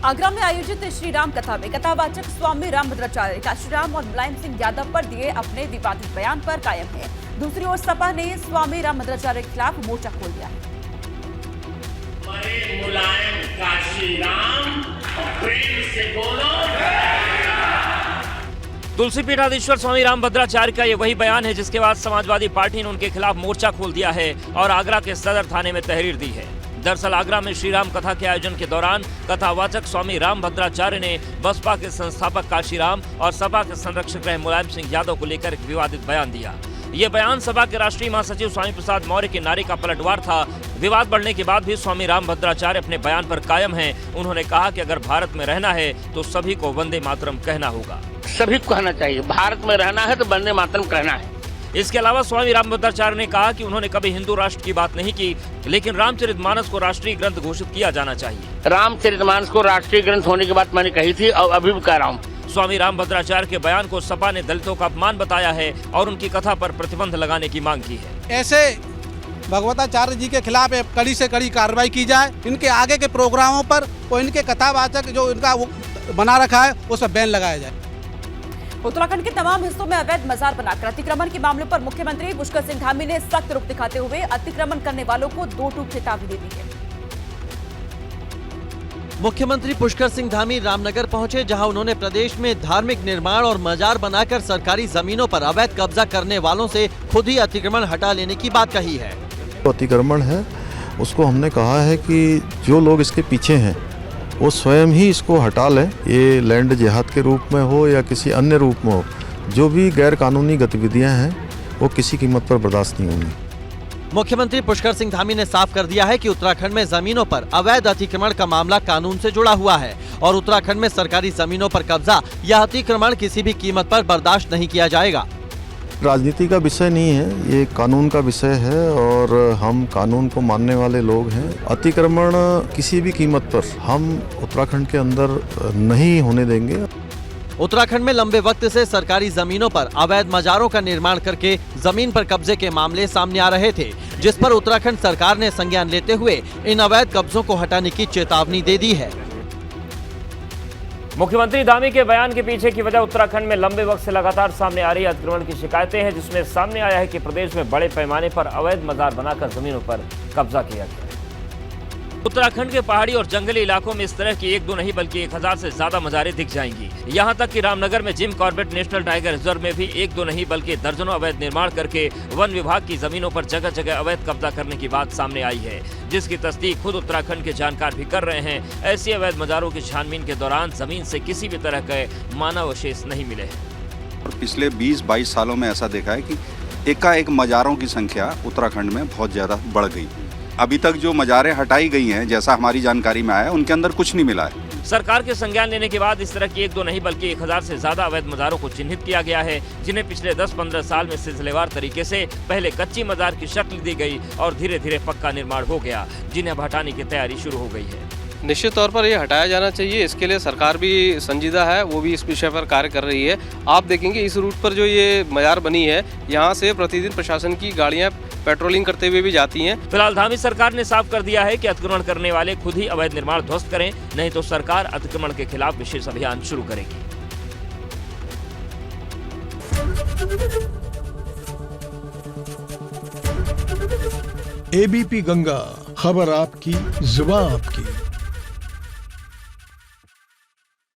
आगरा में आयोजित श्री राम कथा में कथावाचक स्वामी रामभद्राचार्य काशीराम और मुलायम सिंह यादव पर दिए अपने विवादित बयान पर कायम है। दूसरी ओर सपा ने स्वामी रामभद्राचार्य के खिलाफ मोर्चा खोल दिया है। मुलायम काशीराम प्रेम से बोलो। तुलसी पीठाधीश्वर स्वामी रामभद्राचार्य का ये वही बयान है जिसके बाद समाजवादी पार्टी ने उनके खिलाफ मोर्चा खोल दिया है और आगरा के सदर थाने में तहरीर दी है। दरअसल आगरा में श्री राम कथा के आयोजन के दौरान कथावाचक स्वामी रामभद्राचार्य ने बसपा के संस्थापक काशीराम और सपा के संरक्षक रहे मुलायम सिंह यादव को लेकर एक विवादित बयान दिया। ये बयान सपा के राष्ट्रीय महासचिव स्वामी प्रसाद मौर्य के नारे का पलटवार था। विवाद बढ़ने के बाद भी स्वामी रामभद्राचार्य अपने बयान पर कायम हैं। उन्होंने कहा कि अगर भारत में रहना है तो सभी को वंदे मातरम कहना होगा। सभी को कहना चाहिए, भारत में रहना है तो वंदे मातरम कहना है। इसके अलावा स्वामी रामभद्राचार्य ने कहा कि उन्होंने कभी हिंदू राष्ट्र की बात नहीं की, लेकिन रामचरितमानस को राष्ट्रीय ग्रंथ घोषित किया जाना चाहिए। रामचरितमानस को राष्ट्रीय ग्रंथ होने की बात मैंने कही थी और अभी भी कह रहा हूँ। स्वामी रामभद्राचार्य के बयान को सपा ने दलितों का अपमान बताया है और उनकी कथा पर प्रतिबंध लगाने की मांग की है। ऐसे भगवताचार्य जी के खिलाफ कड़ी से कड़ी कार्रवाई की जाए। इनके आगे के प्रोग्रामों पर और इनके कथावाचक जो इनका वो बना रखा है उस पर बैन लगाया जाए। उत्तराखंड के तमाम हिस्सों में अवैध मजार बनाकर अतिक्रमण के मामले पर मुख्यमंत्री पुष्कर सिंह धामी ने सख्त रुख दिखाते हुए अतिक्रमण करने वालों को 2 टूक चेतावनी दे दी है। मुख्यमंत्री पुष्कर सिंह धामी रामनगर पहुंचे, जहां उन्होंने प्रदेश में धार्मिक निर्माण और मजार बनाकर सरकारी जमीनों पर अवैध कब्जा करने वालों से खुद ही अतिक्रमण हटा लेने की बात कही है। अतिक्रमण है उसको हमने कहा है कि जो लोग इसके पीछे हैं वो स्वयं ही इसको हटा लें। ये लैंड जिहाद के रूप में हो या किसी अन्य रूप में हो, जो भी गैर कानूनी गतिविधियां हैं वो किसी कीमत पर बर्दाश्त नहीं होंगी। मुख्यमंत्री पुष्कर सिंह धामी ने साफ कर दिया है कि उत्तराखंड में जमीनों पर अवैध अतिक्रमण का मामला कानून से जुड़ा हुआ है और उत्तराखंड में सरकारी जमीनों पर कब्जा या अतिक्रमण किसी भी कीमत पर बर्दाश्त नहीं किया जाएगा। राजनीति का विषय नहीं है, ये कानून का विषय है और हम कानून को मानने वाले लोग हैं। अतिक्रमण किसी भी कीमत पर हम उत्तराखंड के अंदर नहीं होने देंगे। उत्तराखंड में लंबे वक्त से सरकारी जमीनों पर अवैध मजारों का निर्माण करके जमीन पर कब्जे के मामले सामने आ रहे थे, जिस पर उत्तराखंड सरकार ने संज्ञान लेते हुए इन अवैध कब्जों को हटाने की चेतावनी दे दी है। मुख्यमंत्री धामी के बयान के पीछे की वजह उत्तराखंड में लंबे वक्त से लगातार सामने आ रही अतिक्रमण की शिकायतें हैं, जिसमें सामने आया है कि प्रदेश में बड़े पैमाने पर अवैध मजार बनाकर जमीनों पर कब्जा किया गया है। उत्तराखंड के पहाड़ी और जंगली इलाकों में इस तरह की 1-2 नहीं बल्कि 1000 से ज्यादा मजारें दिख जाएंगी। यहाँ तक कि रामनगर में Jim Corbett national tiger reserve में भी 1-2 नहीं बल्कि दर्जनों अवैध निर्माण करके वन विभाग की जमीनों पर जगह जगह अवैध कब्जा करने की बात सामने आई है, जिसकी तस्दीक खुद उत्तराखंड के जानकार भी कर रहे हैं। ऐसी अवैध मजारों की छानबीन के दौरान जमीन से किसी भी तरह के मानव अवशेष नहीं मिले हैं। और पिछले 20-22 सालों में ऐसा देखा है कि एकाएक मजारों की संख्या उत्तराखंड में बहुत ज़्यादा बढ़ गई। अभी तक जो मजारें हटाई गई हैं, जैसा हमारी जानकारी में आया, उनके अंदर कुछ नहीं मिला है। सरकार के संज्ञान लेने के बाद इस तरह की 1-2 नहीं बल्कि 1000 से ज्यादा अवैध मजारों को चिन्हित किया गया है, जिन्हें पिछले 10-15 साल में सिलसिलेवार तरीके से पहले कच्ची मजार की शक्ल दी गई और धीरे धीरे पक्का निर्माण हो गया, जिन्हें अब हटाने की तैयारी शुरू हो गई है। निश्चित तौर पर ये हटाया जाना चाहिए। इसके लिए सरकार भी संजीदा है, वो भी इस विषय पर कार्य कर रही है। आप देखेंगे इस रूट पर जो ये मजार बनी है, यहाँ से प्रतिदिन प्रशासन की गाड़ियाँ पेट्रोलिंग करते हुए भी जाती हैं। फिलहाल धामी सरकार ने साफ कर दिया है कि अतिक्रमण करने वाले खुद ही अवैध निर्माण ध्वस्त करें, नहीं तो सरकार अतिक्रमण के खिलाफ विशेष अभियान शुरू करेगी। एबीपी गंगा, खबर आपकी, जुबान आपकी।